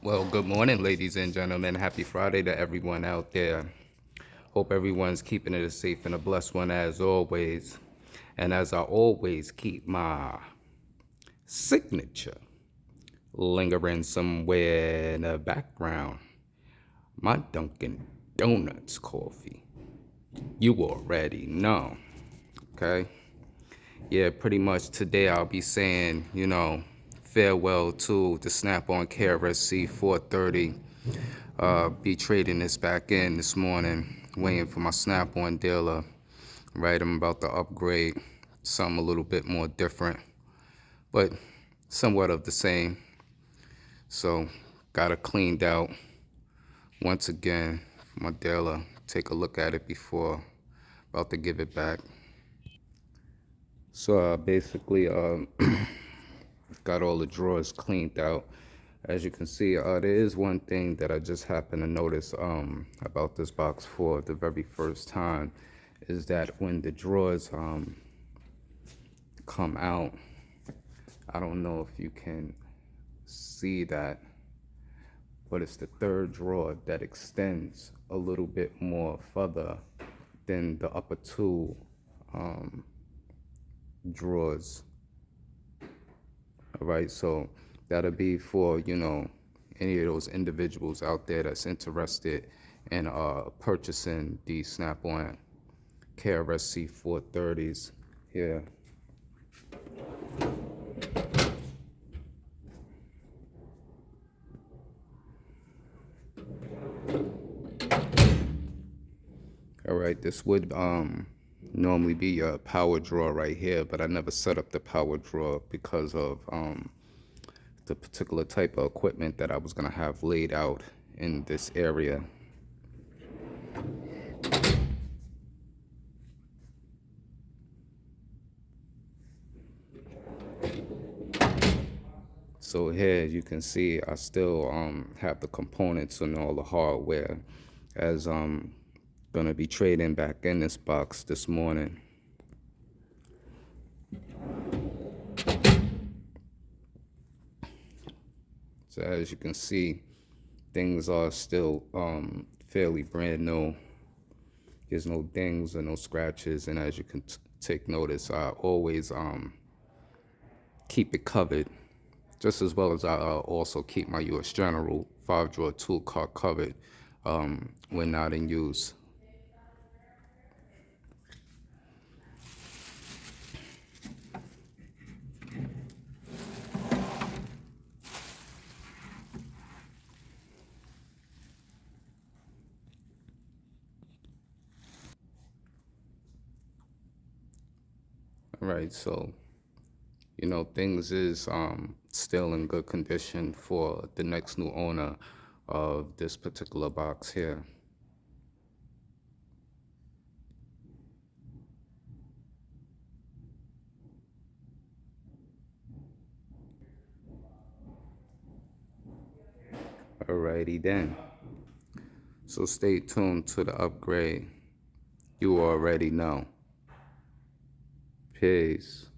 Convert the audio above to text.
Well, good morning, ladies and gentlemen. Happy Friday to everyone out there. Hope everyone's keeping it a safe and a blessed one as always. And as I always keep my signature lingering somewhere in the background, my Dunkin' Donuts coffee. You already know, okay? Yeah, pretty much today I'll be saying, farewell to the Snap-on KRSC430. Be trading this back in this morning, waiting for my Snap-on dealer. Right, I'm about to upgrade something a little bit more different, but somewhat of the same. So, got it cleaned out once again for my dealer. Take a look at it before about to give it back. So basically, got all the drawers cleaned out. As you can see, there is one thing that I just happened to notice about this box for the very first time, is that when the drawers come out, I don't know if you can see that, but it's the third drawer that extends a little bit more further than the upper two drawers. All right, so that'll be for, any of those individuals out there that's interested in purchasing the Snap-on KRSC 430s here. All right, this would normally be a power drawer right here, but I never set up the power drawer because of the particular type of equipment that I was gonna have laid out in this area. So here you can see I still have the components and all the hardware, as I'm gonna be trading back in this box this morning. So as you can see, things are still fairly brand new. There's no dings or no scratches, and as you can take notice, I always keep it covered, just as well as I also keep my U.S. General 5-drawer tool cart covered when not in use. All right, so things is still in good condition for the next new owner of this particular box here. Alrighty then. So stay tuned to the upgrade. You already know. Peace.